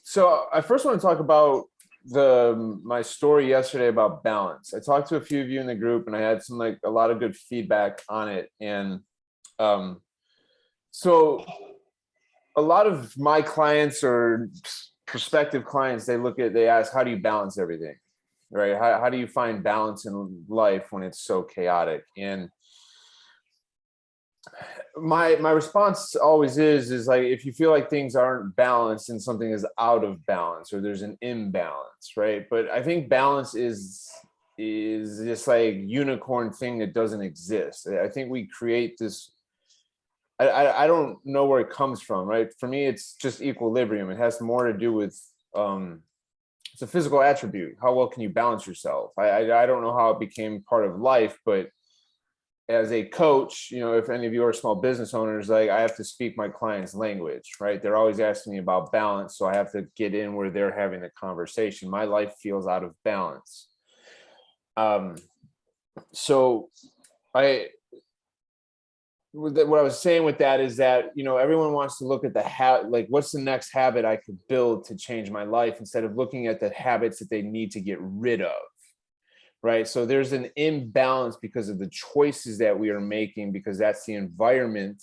So I first want to talk about my story yesterday about balance. I talked to a few of you in the group, and I had a lot of good feedback on it. And um, so a lot of my clients or prospective clients, they ask, how do you balance everything, right? How do you find balance in life when it's so chaotic? And my response always is like, if you feel like things aren't balanced and something is out of balance or there's an imbalance, right? But I think balance is this like unicorn thing that doesn't exist. I think we create this. I don't know where it comes from, right? For me, it's just equilibrium. It has more to do with it's a physical attribute. How well can you balance yourself? I don't know how it became part of life, but as a coach, if any of you are small business owners, like I have to speak my clients' language, right? They're always asking me about balance. So I have to get in where they're having the conversation. My life feels out of balance. Um, so I, what I was saying with that is that, everyone wants to look at like, what's the next habit I could build to change my life instead of looking at the habits that they need to get rid of. Right. So there's an imbalance because of the choices that we are making, because that's the environment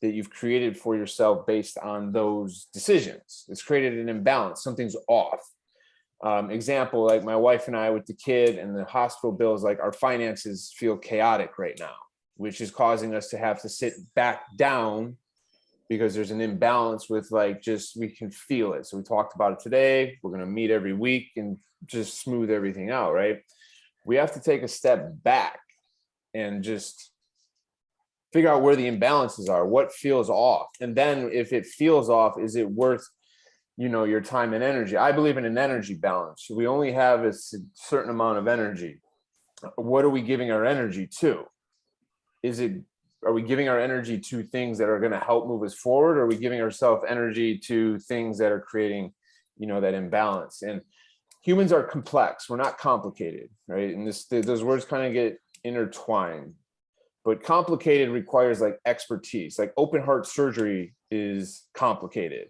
that you've created for yourself based on those decisions. It's created an imbalance. Something's off. Example, like my wife and I with the kid and the hospital bills, like our finances feel chaotic right now, which is causing us to have to sit back down because there's an imbalance with we can feel it. So we talked about it today. We're going to meet every week and just smooth everything out. Right. We have to take a step back and just figure out where the imbalances are, what feels off. And then if it feels off, is it worth, your time and energy? I believe in an energy balance. We only have a certain amount of energy. What are we giving our energy to? Are we giving our energy to things that are going to help move us forward? Or are we giving ourselves energy to things that are creating, that imbalance? And humans are complex. We're not complicated, right? And those words kind of get intertwined. But complicated requires like expertise. Like open heart surgery is complicated.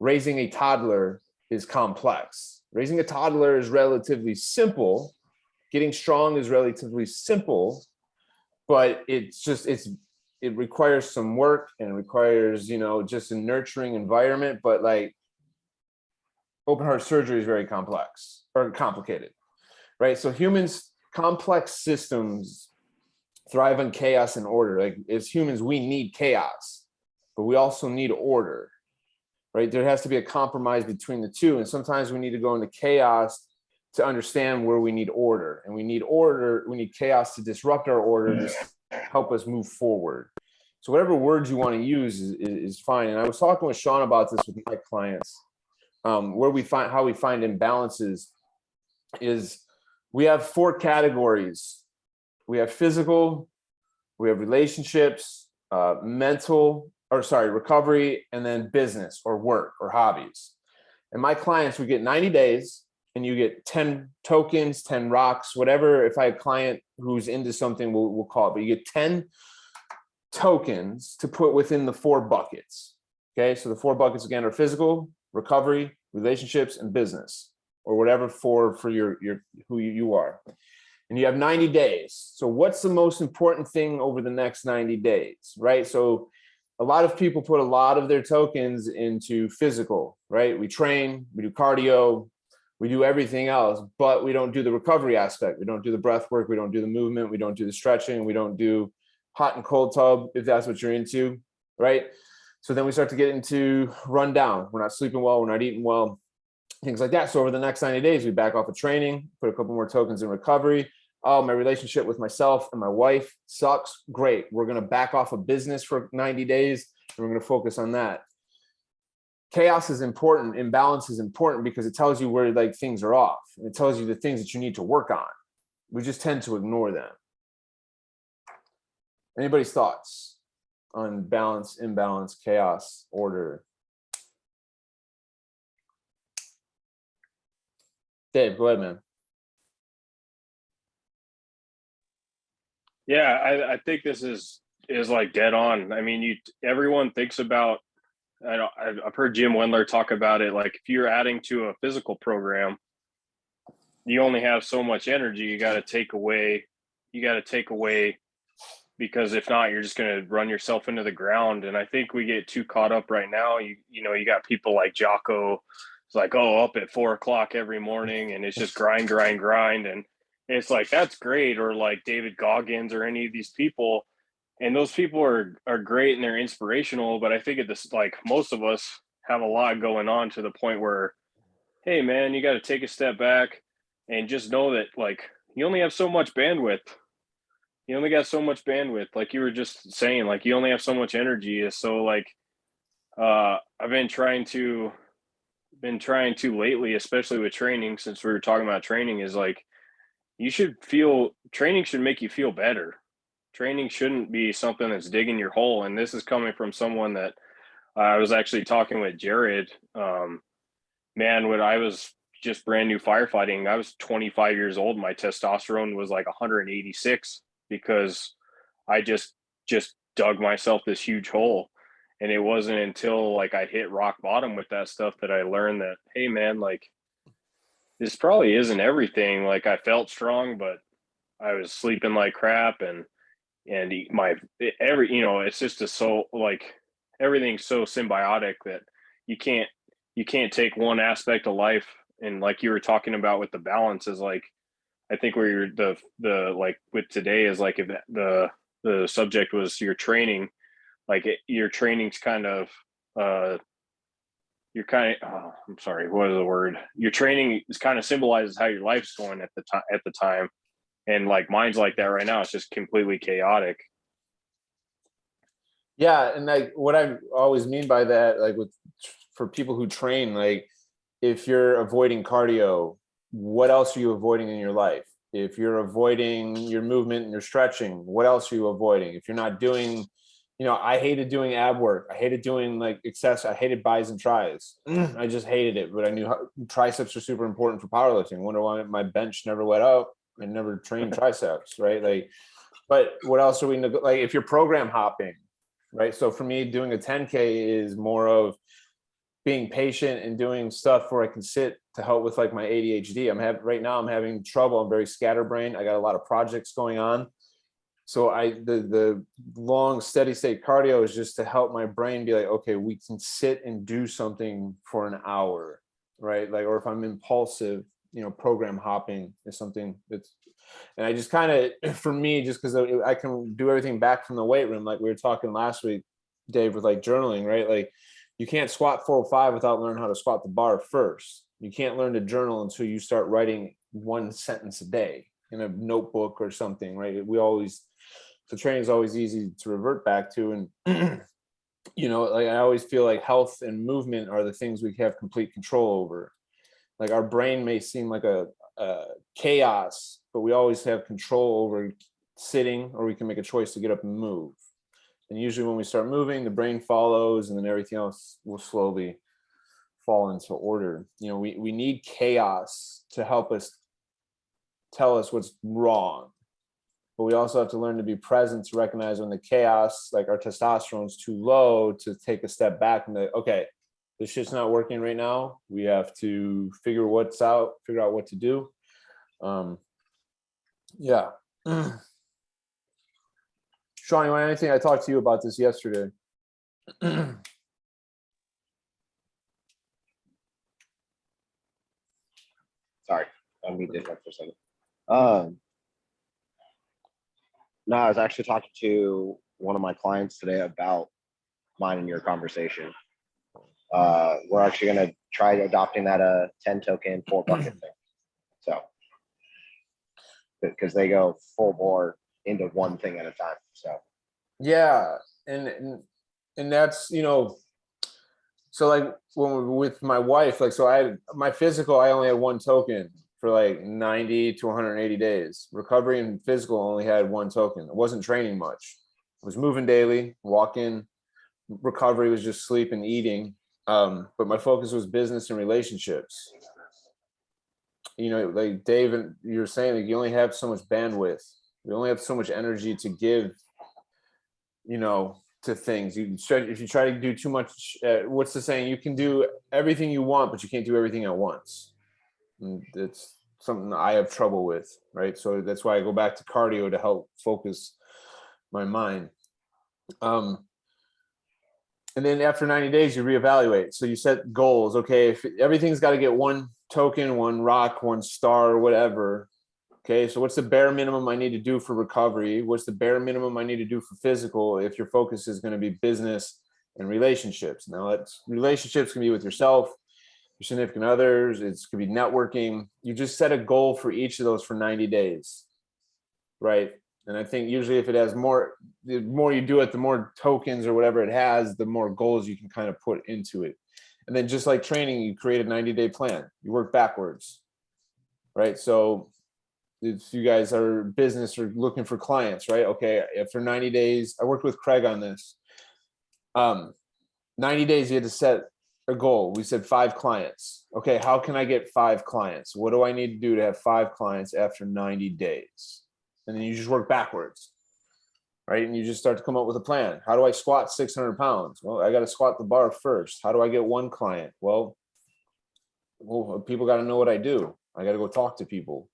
Raising a toddler is complex. Raising a toddler is relatively simple. Getting strong is relatively simple, but it requires some work and it requires, just a nurturing environment. But like open heart surgery is very complex or complicated, right? So humans, complex systems thrive on chaos and order. Like as humans, we need chaos, but we also need order, right? There has to be a compromise between the two. And sometimes we need to go into chaos to understand where we need order. And we need chaos to disrupt our order, to help us move forward. So whatever words you want to use is fine. And I was talking with Sean about this with my clients. How we find imbalances is we have 4 categories. We have physical, we have relationships, recovery, and then business or work or hobbies. And my clients, we get 90 days and you get 10 tokens, 10 rocks, whatever. If I have a client who's into something, we'll call it, but you get 10 tokens to put within the 4 buckets. Okay. So the 4 buckets again are physical, recovery, relationships, and business, or whatever for your who you are. And you have 90 days. So what's the most important thing over the next 90 days, right? So a lot of people put a lot of their tokens into physical, right? We train, we do cardio, we do everything else, but we don't do the recovery aspect. We don't do the breath work. We don't do the movement. We don't do the stretching. We don't do hot and cold tub, if that's what you're into, right? So then we start to get into rundown. We're not sleeping well. We're not eating well, things like that. So over the next 90 days, we back off of training, put a couple more tokens in recovery. Oh, my relationship with myself and my wife sucks. Great. We're going to back off of business for 90 days and we're going to focus on that. Chaos is important. Imbalance is important because it tells you where like things are off. And it tells you the things that you need to work on. We just tend to ignore them. Anybody's thoughts on balance, imbalance, chaos, order? Dave, go ahead, man. Yeah, I think this is like dead on. I mean, everyone thinks about I've heard Jim Wendler talk about it. Like if you're adding to a physical program, you only have so much energy. You got to take away. You got to take away because if not, you're just going to run yourself into the ground. And I think we get too caught up right now. You got people like Jocko. It's like, oh, up at 4 o'clock every morning, and it's just grind, grind, grind, and it's like that's great. Or like David Goggins or any of these people, and those people are great and they're inspirational. But I think at this, like most of us have a lot going on to the point where, hey, man, you got to take a step back and just know that like you only have so much bandwidth. You only got so much bandwidth, like you were just saying, like you only have so much energy. So like I've been trying to lately, especially with training, since we were talking about training, is like training should make you feel better. Training shouldn't be something that's digging your hole. And this is coming from someone that I was actually talking with Jared. Man, when I was just brand new firefighting, I was 25 years old. My testosterone was like 186 because I just dug myself this huge hole. And it wasn't until like I hit rock bottom with that stuff that I learned that, hey man, like this probably isn't everything. Like I felt strong, but I was sleeping like crap and my every it's just a so like everything's so symbiotic that you can't you can't take one aspect of life and like you were talking about with the balance is like I think where you're the like with today is like if the subject was your training, like your training's kind of uh you're kind of I'm sorry, what is the word? Your training is kind of symbolizes how your life's going at the time. And like mine's like that right now. It's just completely chaotic. Yeah, and like what I always mean by that, like with for people who train, like if you're avoiding cardio, what else are you avoiding in your life? If you're avoiding your movement and your stretching, what else are you avoiding? If you're not doing, I hated doing ab work. I hated doing like excess. I hated bis and tris. I just hated it. But I knew triceps are super important for powerlifting. Wonder why my bench never went up. I never trained triceps, right? Like, but what else are we like? If you're program hopping, right? So for me, doing a 10K is more of being patient and doing stuff where I can sit to help with like my ADHD. Right now I'm having trouble. I'm very scatterbrained. I got a lot of projects going on. So the long steady state cardio is just to help my brain be like, okay, we can sit and do something for an hour, right? Like, or if I'm impulsive, program hopping is something that's, and I just kind of, for me, just because I can do everything back from the weight room, like we were talking last week, Dave, with like journaling, right? Like you can't squat 405 without learning how to squat the bar first. You can't learn to journal until you start writing one sentence a day in a notebook or something, right? The training is always easy to revert back to. And, like I always feel like health and movement are the things we have complete control over. Like our brain may seem like a chaos, but we always have control over sitting, or we can make a choice to get up and move. And usually when we start moving, the brain follows, and then everything else will slowly fall into order. We need chaos to help us tell us what's wrong. But we also have to learn to be present to recognize when the chaos, like our testosterone is too low, to take a step back and be, okay, this shit's not working right now. We have to figure out what to do. Yeah. Sean, you want anything? I talked to you about this yesterday. Sorry, I muted for a second. No, I was actually talking to one of my clients today about mine and your conversation. We're actually going to try adopting that 10 token 4 bucket thing. So, because they go full bore into one thing at a time. So, yeah, and that's so like with my wife, like so my physical, I only had one token for like 90 to 180 days. Recovery and physical only had one token. I wasn't training much. I was moving daily, walking. Recovery was just sleep and eating. But my focus was business and relationships. Like Dave, and you're saying, like you only have so much bandwidth. You only have so much energy to give, to things. If you try to do too much, what's the saying? You can do everything you want, but you can't do everything at once. And it's something I have trouble with, right? So that's why I go back to cardio to help focus my mind. And then after 90 days, you reevaluate. So you set goals. Okay, if everything's got to get one token, one rock, one star, whatever. Okay, so what's the bare minimum I need to do for recovery? What's the bare minimum I need to do for physical if your focus is going to be business and relationships? Now, relationships can be with yourself, your significant others. It could be networking. You just set a goal for each of those for 90 days, right? And I think usually if it has more, the more you do it, the more tokens or whatever it has, the more goals you can kind of put into it. And then just like training, you create a 90-day plan. You work backwards, right? So if you guys are business or looking for clients, right? Okay, after 90 days, I worked with Craig on this. 90 days, you had to set a goal. We said 5 clients. Okay, how can I get 5 clients? What do I need to do to have 5 clients after 90 days? And then you just work backwards, right? And you just start to come up with a plan. How do I squat 600 pounds? Well, I got to squat the bar first. How do I get 1 client? Well, people got to know what I do. I got to go talk to people,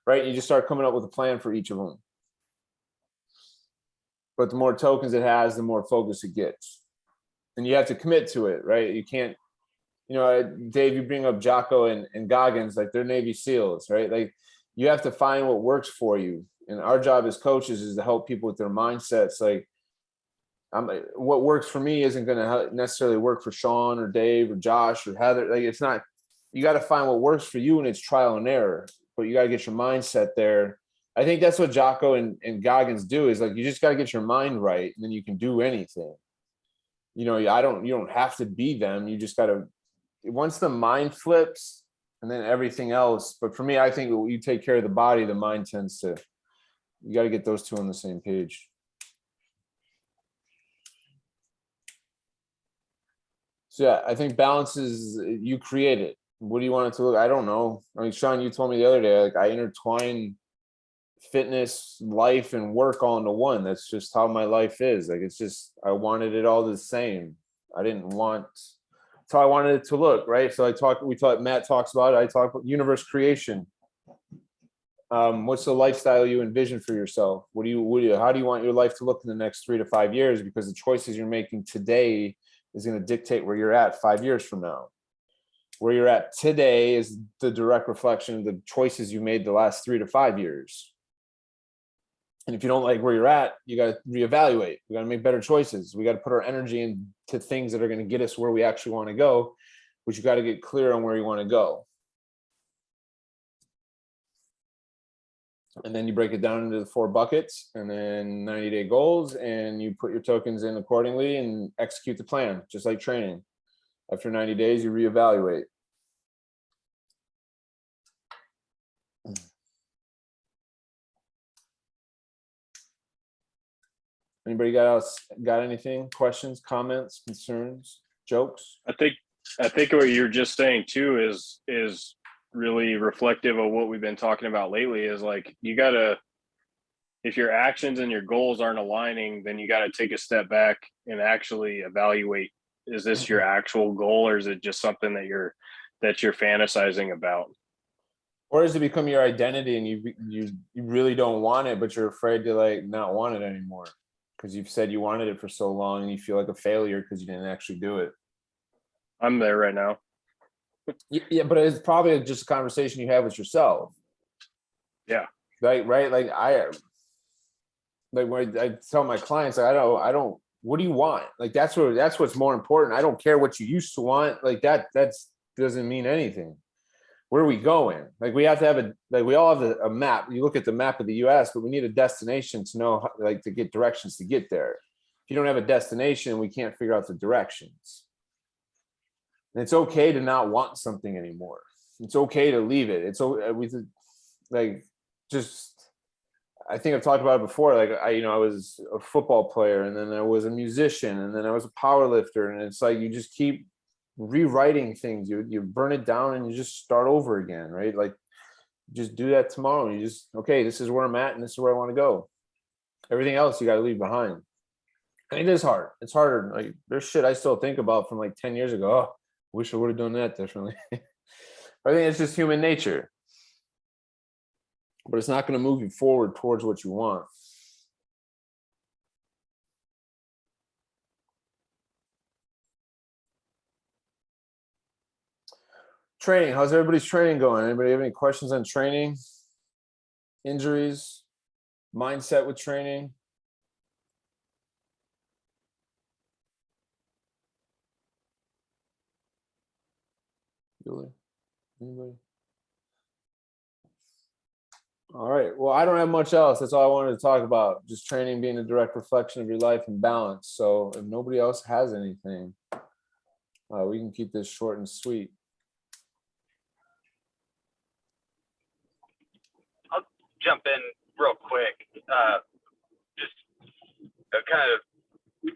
right? You just start coming up with a plan for each of them. But the more tokens it has, the more focus it gets. And you have to commit to it, right? You can't, Dave, you bring up Jocko and Goggins, like they're Navy SEALs, right? Like you have to find what works for you. And our job as coaches is to help people with their mindsets. Like what works for me isn't going to necessarily work for Sean or Dave or Josh or Heather. Like it's not, you got to find what works for you, and it's trial and error, but you got to get your mindset there. I think that's what Jocko and Goggins do, is like, you just got to get your mind right, and then you can do anything. You don't have to be them. You just got to, once the mind flips, and then everything else. But for me, I think you take care of the body, the mind tends to, you got to get those two on the same page. So yeah, I think balance is, you create it. What do you want it to look? I don't know. I mean, Sean, you told me the other day, like I intertwine fitness, life, and work all into one. That's just how my life is. Like, it's just, I wanted it all the same. I didn't want, that's how I wanted it to look, right? So Matt talks about it. I talk about universe creation. What's the lifestyle you envision for yourself? How do you want your life to look in the next 3 to 5 years? Because the choices you're making today is going to dictate where you're at 5 years from now. Where you're at today is the direct reflection of the choices you made the last 3 to 5 years. And if you don't like where you're at, you got to reevaluate. We got to make better choices. We got to put our energy into things that are going to get us where we actually want to go, but you got to get clear on where you want to go. And then you break it down into the 4 buckets, and then 90-day goals, and you put your tokens in accordingly and execute the plan, just like training. After 90 days, you reevaluate. Anybody got anything? Questions, comments, concerns, jokes? I think what you're just saying too is really reflective of what we've been talking about lately. Is like, you gotta, if your actions and your goals aren't aligning, then you got to take a step back and actually evaluate, is this your actual goal, or is it just something that you're fantasizing about? Or does it become your identity and you really don't want it, but you're afraid to like not want it anymore because you've said you wanted it for so long and you feel like a failure because you didn't actually do it? I'm there right now. Yeah, but it's probably just a conversation you have with yourself. Yeah. Like, right? Like when I tell my clients, I don't, what do you want? Like, that's what's more important. I don't care what you used to want. Like that doesn't mean anything. Where are we going? Like, we have to have we all have a map. You look at the map of the US, but we need a destination to know how, like, to get directions to get there. If you don't have a destination, we can't figure out the directions. And it's okay to not want something anymore. It's okay to leave it. It's like, just, I think I've talked about it before. Like, I was a football player, and then I was a musician, and then I was a power lifter. And it's like, you just keep rewriting things. You burn it down and you just start over again, right? Like, just do that tomorrow. And you just, okay, this is where I'm at and this is where I want to go. Everything else you got to leave behind. It is hard. It's harder. Like there's shit I still think about from like 10 years ago. Oh, wish I would have done that differently. I think it's just human nature. But it's not going to move you forward towards what you want. Training. How's everybody's training going? Anybody have any questions on training? Injuries? Mindset with training? Really? Anybody? All right. Well, I don't have much else. That's all I wanted to talk about. Just training being a direct reflection of your life and balance. So if nobody else has anything, we can keep this short and sweet. I'll jump in real quick. Just kind of, I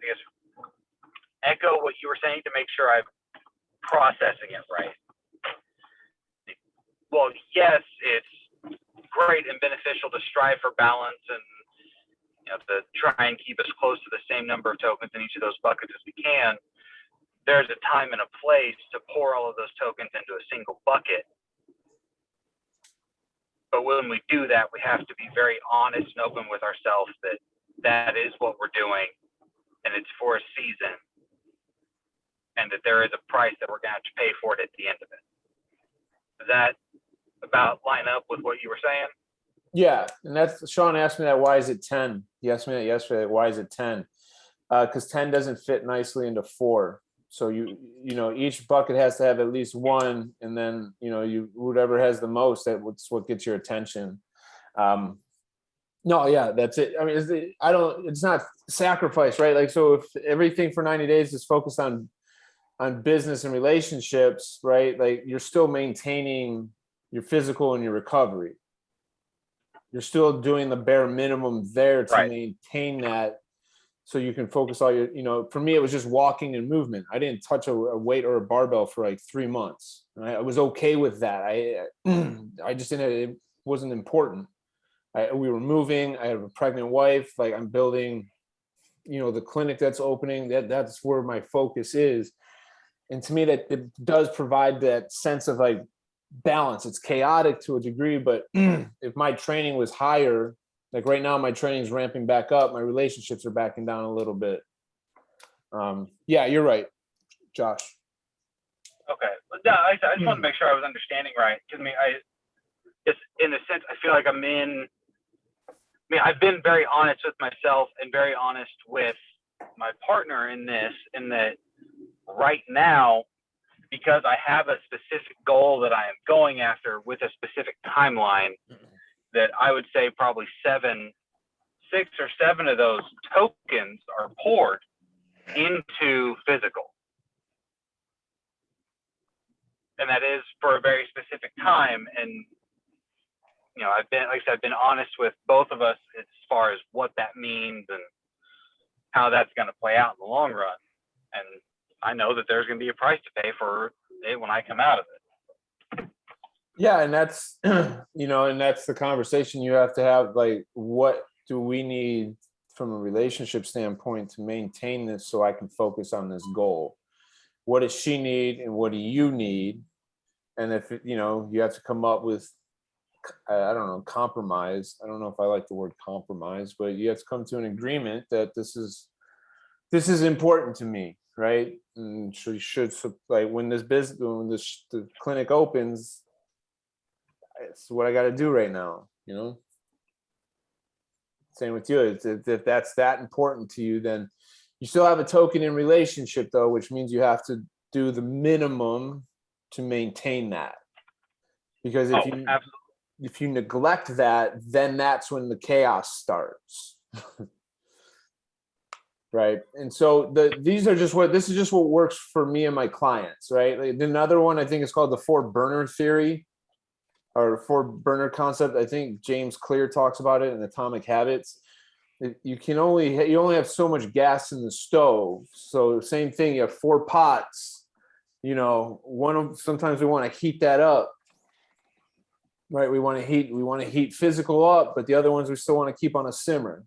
guess, echo what you were saying to make sure I'm processing it right. Well, yes, it's great and beneficial to strive for balance and to try and keep as close to the same number of tokens in each of those buckets as we can. There's a time and a place to pour all of those tokens into a single bucket. But when we do that, we have to be very honest and open with ourselves that that is what we're doing and it's for a season and that there is a price that we're going to have to pay for it at the end of it. Does that about line up with what you were saying? Yeah, and that's Sean asked me that. Why is it 10? He asked me that yesterday. Why is it 10? Because 10 doesn't fit nicely into 4. So you know each bucket has to have at least one, and then you whatever has the most, that's what gets your attention. No, yeah, that's it. I mean, it's not sacrifice, right? Like, so if everything for 90 days is focused on business and relationships, right? Like you're still maintaining your physical and your recovery. You're still doing the bare minimum there to maintain that, so you can focus all your, for me, it was just walking and movement. I didn't touch a weight or a barbell for like 3 months. And I was okay with that. I just didn't, it wasn't important. We were moving. I have a pregnant wife. Like I'm building, the clinic that's opening, that's where my focus is. And to me, that it does provide that sense of like balance. It's chaotic to a degree, but if my training was higher, like right now, my training is ramping back up. My relationships are backing down a little bit. Yeah, you're right, Josh. Okay. No, I just want to make sure I was understanding right. Because it's in a sense, I feel like I've been very honest with myself and very honest with my partner in this, in that right now, because I have a specific goal that I am going after with a specific timeline, that I would say probably 6 or 7 of those tokens are poured into physical. And that is for a very specific time. And, I've been honest with both of us as far as what that means and how that's going to play out in the long run. And I know that there's going to be a price to pay for it when I come out of it. Yeah, and that's and that's the conversation you have to have. Like, what do we need from a relationship standpoint to maintain this, so I can focus on this goal? What does she need, and what do you need? And if you have to come up with, I don't know, compromise. I don't know if I like the word compromise, but you have to come to an agreement that this is important to me, right? And she should, like, when the clinic opens, it's what I got to do right now. Same with you. If that's that important to you, then you still have a token in relationship, though, which means you have to do the minimum to maintain that. Because if you neglect that, then that's when the chaos starts. Right. And so this is just what works for me and my clients, right? Like, another one I think is called the 4 burner theory, or 4 burner concept. I think James Clear talks about it in Atomic Habits. You only have so much gas in the stove. So same thing, you have 4 pots, sometimes we want to heat that up. Right. We want to heat physical up, but the other ones we still want to keep on a simmer.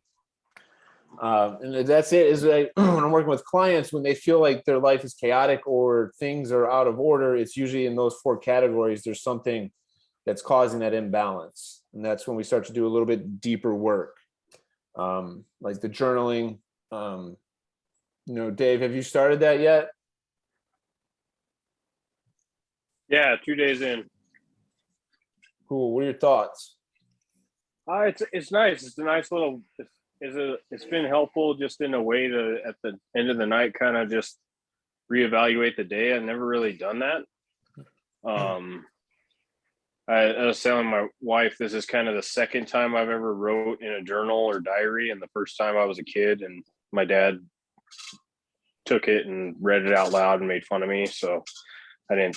And that's it. Is like when I'm working with clients, when they feel like their life is chaotic or things are out of order, it's usually in those 4 categories. There's something that's causing that imbalance, and that's when we start to do a little bit deeper work, like the journaling. Dave, have you started that yet? Yeah, 2 days in. Cool. What are your thoughts? It's nice. It's a nice little. It's been helpful just in a way to at the end of the night kind of just reevaluate the day. I've never really done that. I was telling my wife this is kind of the second time I've ever wrote in a journal or diary, and the first time I was a kid, and my dad took it and read it out loud and made fun of me. So I didn't.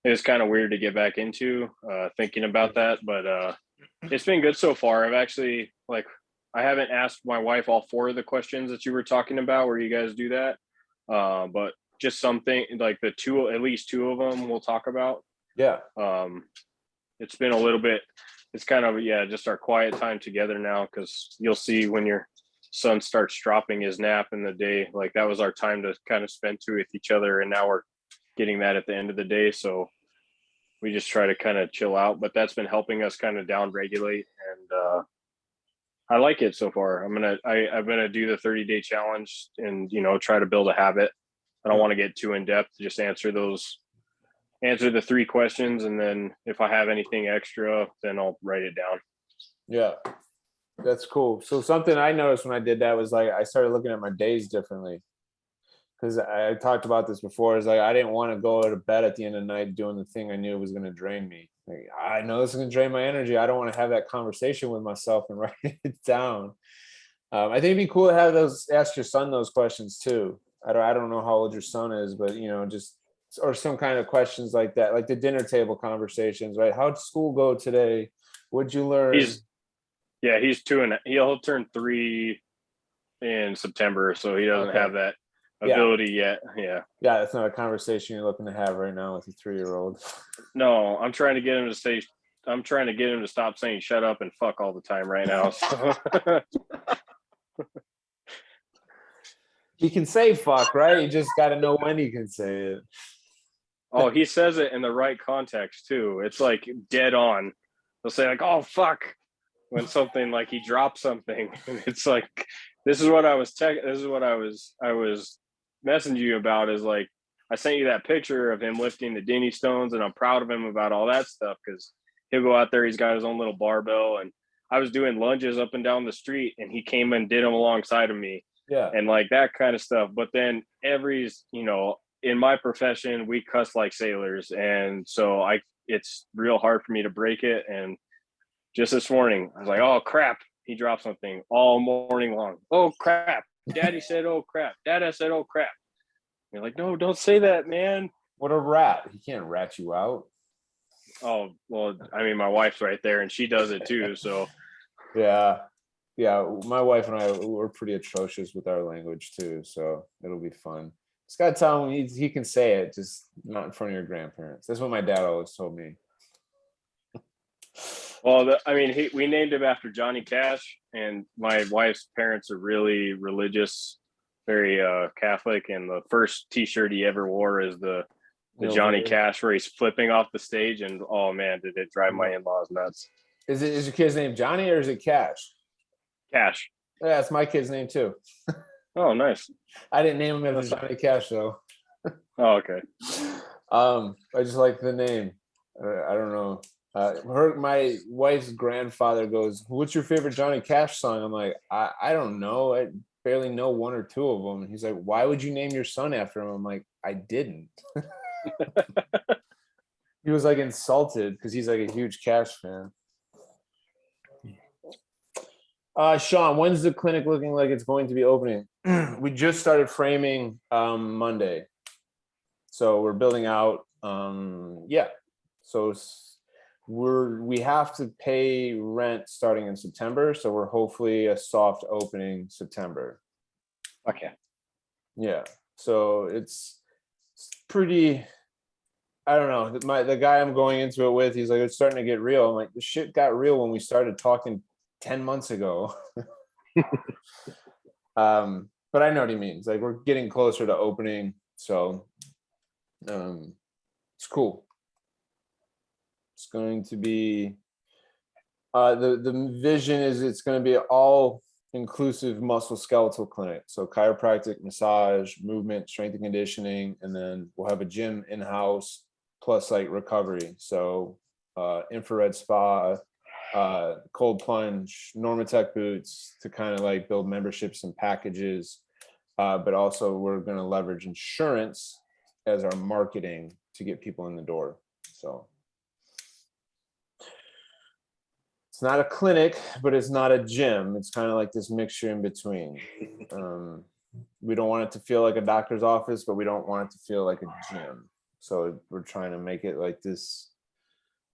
It was kind of weird to get back into thinking about that, but it's been good so far. I've actually I haven't asked my wife all 4 of the questions that you were talking about where you guys do that, but just something like the 2, at least 2 of them we'll talk about. Yeah. It's been a little bit. It's kind of just our quiet time together now, because you'll see when your son starts dropping his nap in the day, like that was our time to kind of spend with each other, and now we're getting that at the end of the day. So we just try to kind of chill out, but that's been helping us kind of down regulate, and I like it so far. I'm gonna do the 30-day challenge and try to build a habit. I don't want to get too in depth. Just answer the 3 questions, and then if I have anything extra, then I'll write it down. Yeah, that's cool. So something I noticed when I did that was like I started looking at my days differently, because I talked about this before. Is like I didn't want to go to bed at the end of the night doing the thing I knew was going to drain me. Like, I know this is going to drain my energy. I don't want to have that conversation with myself and write it down. I think it'd be cool to have ask your son those questions too. I don't know how old your son is, but just or some kind of questions like that, like the dinner table conversations, right? How'd school go today? What'd you learn? He's 2 and he'll turn 3 in September, so he doesn't have that ability yet. Yeah, that's not a conversation you're looking to have right now with a 3-year-old. No, I'm trying to get him to stop saying shut up and fuck all the time right now. So. He can say fuck, right? You just got to know when he can say it. Oh, he says it in the right context too. It's like dead on. He'll say like, "Oh fuck," when something like he drops something. And it's like, this is what I was messaging you about. Is like I sent you that picture of him lifting the Denny stones, and I'm proud of him about all that stuff, because he'll go out there. He's got his own little barbell, and I was doing lunges up and down the street, and he came and did them alongside of me. Yeah, and like that kind of stuff. But then in my profession, we cuss like sailors, and so it's real hard for me to break it. And just this morning, I was like, "Oh crap!" He dropped something all morning long. "Oh crap!" Daddy said, "Oh crap!" Dada said, "Oh crap!" You're like, "No, don't say that, man." What a rat! He can't rat you out. Oh well, I mean, my wife's right there, and she does it too. So yeah, my wife and I we're pretty atrocious with our language too. So it'll be fun. Just gotta tell him he can say it, just not in front of your grandparents. That's what my dad always told me. Well, we named him after Johnny Cash, and my wife's parents are really religious, very Catholic. And the first T-shirt he ever wore is the Johnny Cash where he's flipping off the stage, and oh man, did it drive my in-laws nuts. Is your kid's name Johnny or is it Cash? Cash. Yeah, it's my kid's name too. Oh, nice. I didn't name him after Johnny Cash though. Oh, okay. I just like the name. I don't know. My wife's grandfather goes, "What's your favorite Johnny Cash song?" I'm like, I don't know. I barely know 1 or 2 of them. And he's like, "Why would you name your son after him?" I'm like, I didn't. He was like insulted because he's like a huge Cash fan. Sean, when's the clinic looking like it's going to be opening? We just started framing Monday. So we're building out. So we have to pay rent starting in September. So we're hopefully a soft opening September. Okay. Yeah. So it's pretty, I don't know. The guy I'm going into it with, he's like, it's starting to get real. I'm like, the shit got real when we started talking 10 months ago. But I know what he means. Like we're getting closer to opening, so it's cool. It's going to be the vision is it's going to be all inclusive muscle skeletal clinic. So chiropractic, massage, movement, strength and conditioning, and then we'll have a gym in-house plus like recovery. So infrared spa, cold plunge, Normatec boots to kind of like build memberships and packages. But also we're going to leverage insurance as our marketing to get people in the door. So it's not a clinic, but it's not a gym. It's kind of like this mixture in between. We don't want it to feel like a doctor's office, but we don't want it to feel like a gym. So we're trying to make it like this.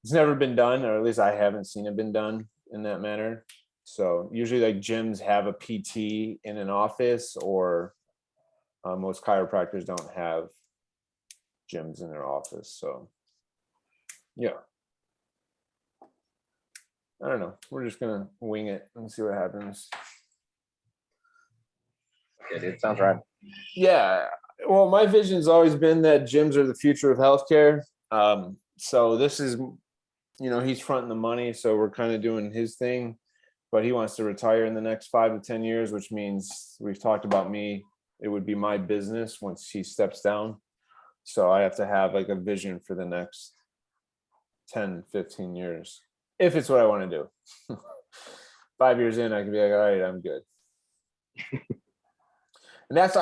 It's never been done, or at least I haven't seen it been done in that manner. So usually like gyms have a PT in an office, or most chiropractors don't have gyms in their office. So yeah. I don't know. We're just gonna wing it and see what happens. It sounds right. Yeah. Well, my vision's always been that gyms are the future of healthcare. So this is, he's fronting the money, so we're kind of doing his thing, but he wants to retire in the next 5 to 10 years, which means we've talked about me. It would be my business once he steps down. So I have to have like a vision for the next 10, 15 years. If it's what I want to do. 5 years in, I can be like, all right, I'm good. And that's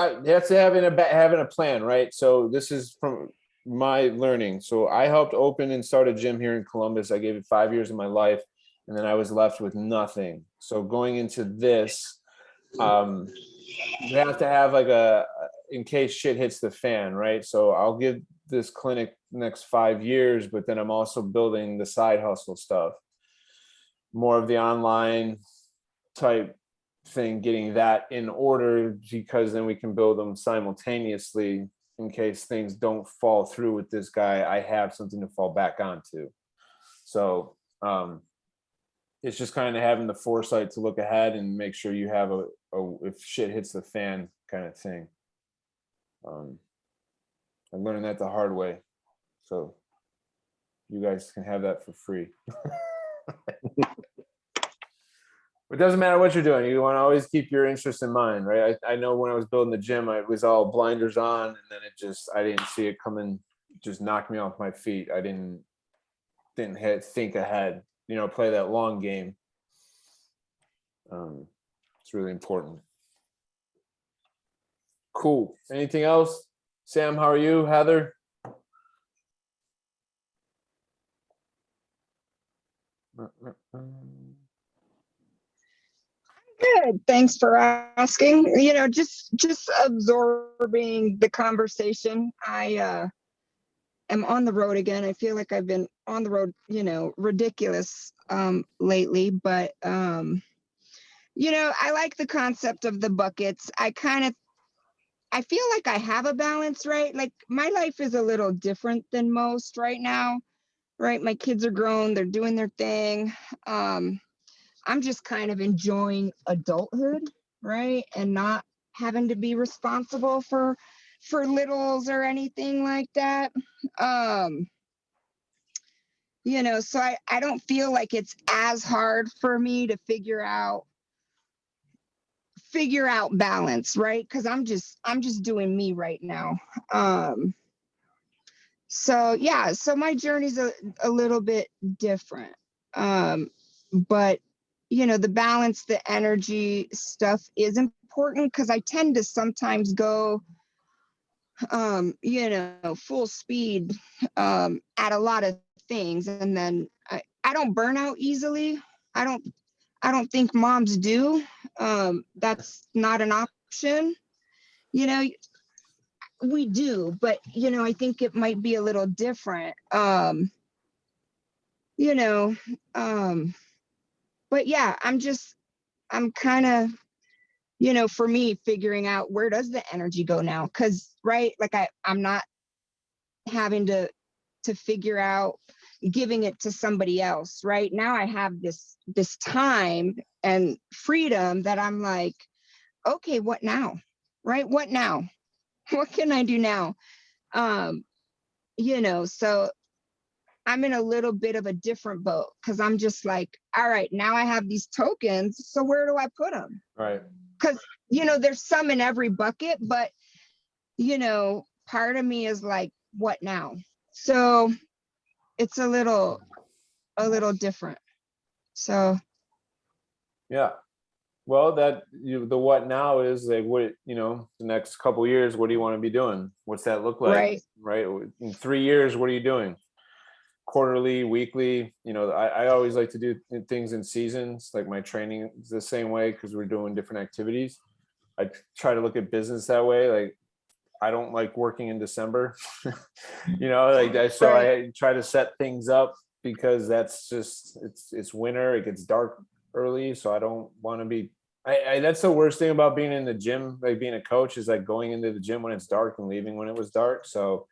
having a plan, right? So this is from my learning. So I helped open and start a gym here in Columbus. I gave it 5 years of my life, and then I was left with nothing. So going into this, you have to have like in case shit hits the fan, right? So I'll give this clinic next 5 years, but then I'm also building the side hustle stuff, more of the online type thing, getting that in order, because then we can build them simultaneously in case things don't fall through with this guy. I have something to fall back onto. So it's just kind of having the foresight to look ahead and make sure you have a if shit hits the fan kind of thing. I'm learning that the hard way, so you guys can have that for free. It doesn't matter what you're doing. You want to always keep your interest in mind, right? I know when I was building the gym, I was all blinders on, and then I didn't see it coming, just knocked me off my feet. I didn't think ahead, play that long game. It's really important. Cool. Anything else? Sam, how are you? Heather? Good. Thanks for asking. Just absorbing the conversation. I am on the road again. I feel like I've been on the road, ridiculous lately, but I like the concept of the buckets. I feel like I have a balance, right? Like my life is a little different than most right now, right? My kids are grown, they're doing their thing. I'm just kind of enjoying adulthood, right? And not having to be responsible for littles or anything like that. So I don't feel like it's as hard for me to figure out balance, right? Because I'm just doing me right now. So my journey's a little bit different. But the balance, the energy stuff is important, because I tend to sometimes go full speed at a lot of things, and then I don't burn out easily. I don't think moms do. That's not an option. We do, but I think it might be a little different. But yeah, I'm kind of, for me, figuring out where does the energy go now? Because, right, like I'm not having to figure out, giving it to somebody else. Right now I have this time and freedom that I'm like, okay, what now? Right? What now? What can I do now? So I'm in a little bit of a different boat because I'm just like, all right, now I have these tokens. So where do I put them? Right. Because, there's some in every bucket, but, part of me is like, what now? So it's a little different. So. Yeah. Well, the what now is like, what, the next couple of years, what do you want to be doing? What's that look like? Right. Right. In 3 years, what are you doing? Quarterly, weekly? I always like to do things in seasons. Like my training is the same way because we're doing different activities. I try to look at business that way. Like I don't like working in December, so I try to set things up because that's just, it's winter, it gets dark early. So I don't want to be, that's the worst thing about being in the gym, like being a coach, is like going into the gym when it's dark and leaving when it was dark. So,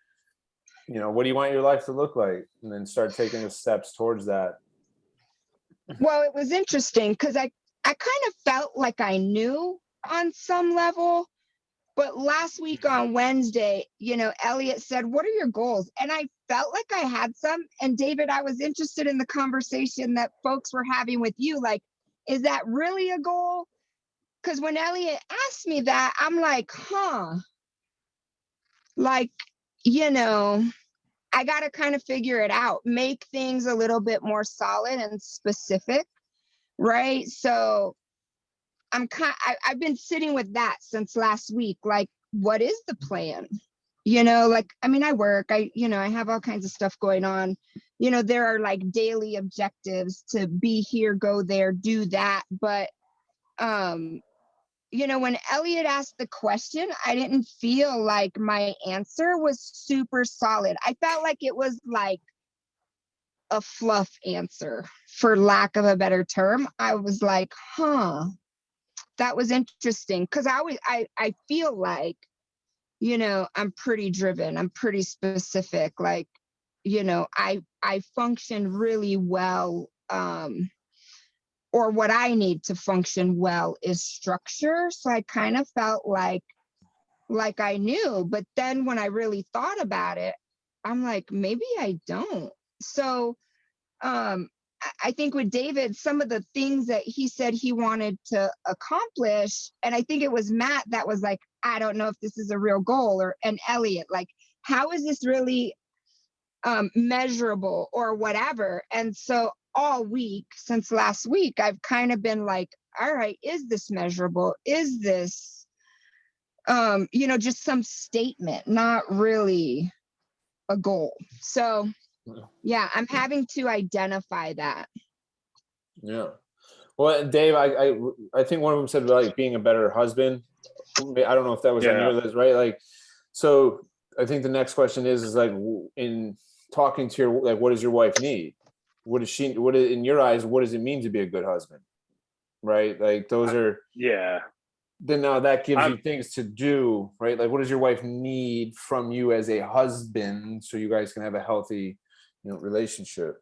what do you want your life to look like? And then start taking the steps towards that. Well, it was interesting because I kind of felt like I knew on some level. But last week on Wednesday, Elliot said, what are your goals? And I felt like I had some. And David, I was interested in the conversation that folks were having with you. Like, is that really a goal? Because when Elliot asked me that, I'm like, like, I got to kind of figure it out, make things a little bit more solid and specific. Right. So I've been sitting with that since last week. Like, what is the plan? I work, I have all kinds of stuff going on. There are like daily objectives to be here, go there, do that. But, when Elliot asked the question, I didn't feel like my answer was super solid. I felt like it was like a fluff answer, for lack of a better term. I was like, that was interesting because I feel like, I'm pretty driven. I'm pretty specific. Like, I function really well. Or what I need to function well is structure. So I kind of felt like I knew, but then when I really thought about it, I'm like, maybe I don't. So, I think with David, some of the things that he said he wanted to accomplish, and I think it was Matt that was like, I don't know if this is a real goal, and Elliot, like, how is this really measurable or whatever? And so all week since last week, I've kind of been like, all right, is this measurable? Is this, just some statement, not really a goal. So yeah, I'm having to identify that. Yeah. Well, Dave, I think one of them said like being a better husband. I don't know if that was on your list, right? Like, so I think the next question is like, in talking to your, like, what does your wife need? What in your eyes, what does it mean to be a good husband? Right? Like those are, then now that gives you things to do, right? Like, what does your wife need from you as a husband so you guys can have a healthy, relationship?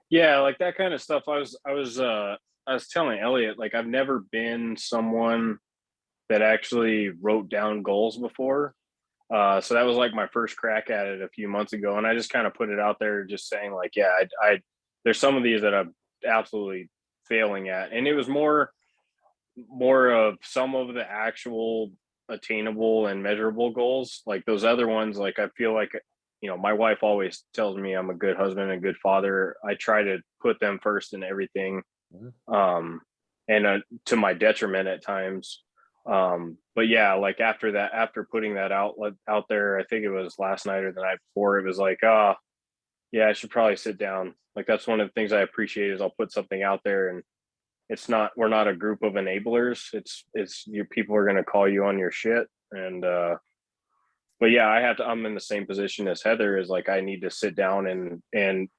Yeah, like that kind of stuff. I was telling Elliot, like, I've never been someone that actually wrote down goals before. So that was like my first crack at it a few months ago. And I just kind of put it out there, just saying like, yeah, there's some of these that I'm absolutely failing at. And it was more of some of the actual attainable and measurable goals. Like those other ones, like I feel like, my wife always tells me I'm a good husband and a good father. I try to put them first in everything. And to my detriment at times. But yeah, like after putting that out there, I think it was last night or the night before, it was like, yeah, I should probably sit down. Like, that's one of the things I appreciate is I'll put something out there, and we're not a group of enablers. It's your people are going to call you on your shit. And, but yeah, I'm in the same position as Heather, is like, I need to sit down and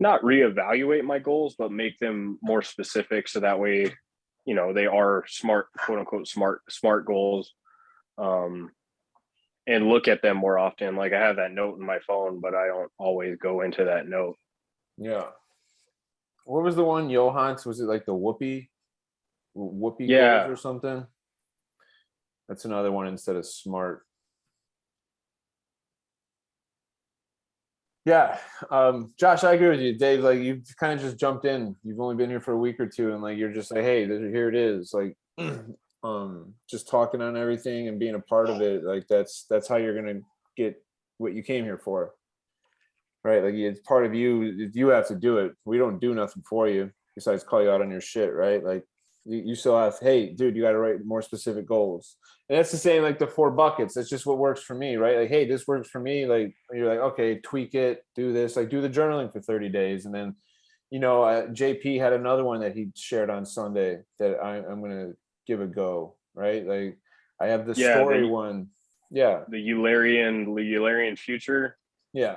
not reevaluate my goals, but make them more specific. So that way, they are smart, quote unquote, smart goals. and look at them more often. Like I have that note in my phone, but I don't always go into that note. Yeah. What was the one, Johans? Was it like the Whoopi Yeah. goals or something? That's another one instead of SMART. Yeah. Josh, I agree with you. Dave, like you've kind of just jumped in. You've only been here for a week or two, and like you're just like, hey, here it is. Like just talking on everything and being a part of it. Like that's how you're gonna get what you came here for. Right? Like it's part of you. You have to do it. We don't do nothing for you besides call you out on your shit, right? Like you still have, hey, dude, you got to write more specific goals. And that's the same, like the 4 buckets. That's just what works for me, right? Like, hey, this works for me. Like you're like, okay, tweak it, do this, like do the journaling for 30 days. And then, JP had another one that he shared on Sunday that I'm going to give a go, right? Like I have the story one. Yeah. The Eulerian future. Yeah.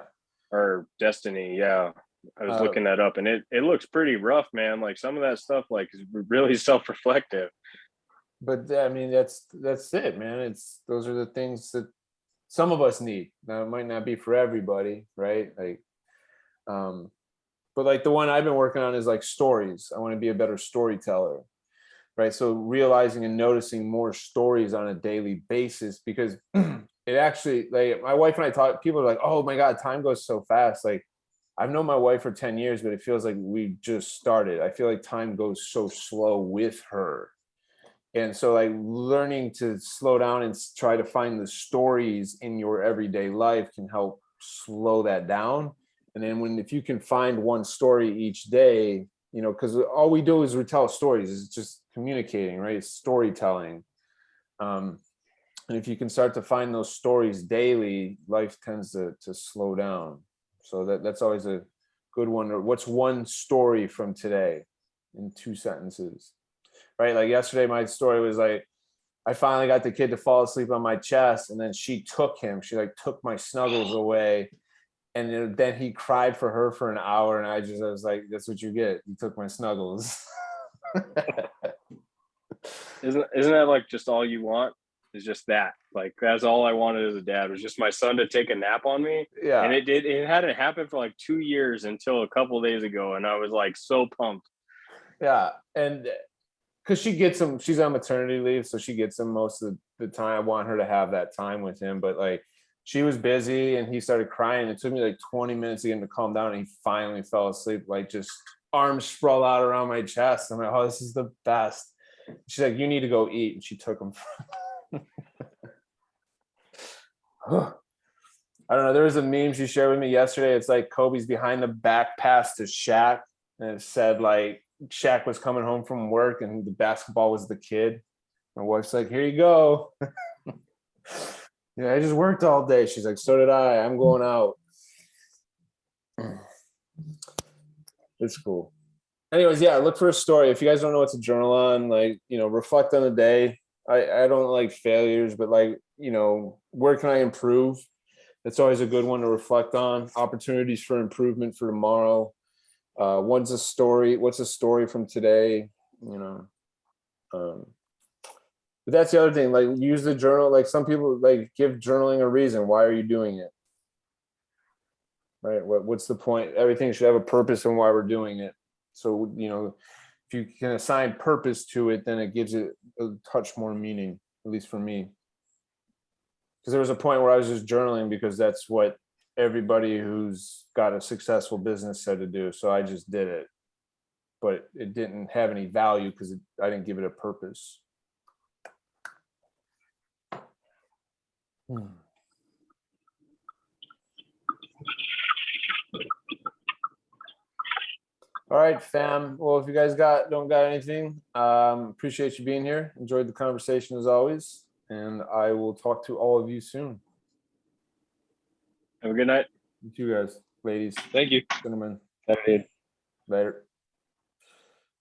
Or destiny. Yeah. I was looking that up and it looks pretty rough, man. Like some of that stuff like is really self-reflective. But I mean, that's it, man. Those are the things that some of us need. Now it might not be for everybody, right? Like, but like the one I've been working on is like stories. I want to be a better storyteller, right? So realizing and noticing more stories on a daily basis, because it actually, like my wife and I talk, people are like, oh my God, time goes so fast. Like I've known my wife for 10 years, but it feels like we just started. I feel like time goes so slow with her. And so like learning to slow down and try to find the stories in your everyday life can help slow that down. And then if you can find one story each day, because all we do is retell stories. It's just communicating, right? It's storytelling. And if you can start to find those stories daily, life tends to slow down. So that's always a good one. What's one story from today in 2 sentences? Right? Like yesterday, my story was like, I finally got the kid to fall asleep on my chest, and then she took him. She like took my snuggles away, and then he cried for her for an hour, and I was like, that's what you get. You took my snuggles. Isn't that like just all you want? Is just that. Like that's all I wanted as a dad was just my son to take a nap on me. Yeah. And it hadn't happened for like 2 years until a couple of days ago, and I was like so pumped. Yeah, and because she's on maternity leave, so she gets him most of the time. I want her to have that time with him, but like she was busy and he started crying. It took me like 20 minutes to get him to calm down, and he finally fell asleep, like just arms sprawled out around my chest. I'm like, oh, this is the best. She's like, you need to go eat, and she took him. I don't know. There was a meme she shared with me yesterday. It's like Kobe's behind the back pass to Shaq, and it said like Shaq was coming home from work and the basketball was the kid. My wife's like, here you go. Yeah, I just worked all day. She's like, so did I. I'm going out. It's cool. Anyways, yeah, look for a story. If you guys don't know what to journal on, like, reflect on the day. I don't like failures, but like, where can I improve? That's always a good one to reflect on. Opportunities for improvement for tomorrow. What's a story from today? But that's the other thing, like use the journal. Like some people like give journaling a reason. Why are you doing it? Right? What's the point? Everything should have a purpose and why we're doing it. So, if you can assign purpose to it, then it gives it a touch more meaning, at least for me. Because there was a point where I was just journaling because that's what everybody who's got a successful business said to do. So I just did it, but it didn't have any value because I didn't give it a purpose. All right, fam. Well, if you guys don't got anything, appreciate you being here. Enjoyed the conversation as always, and I will talk to all of you soon. Have a good night. You too, guys, ladies. Thank you. Gentlemen. Later. Later.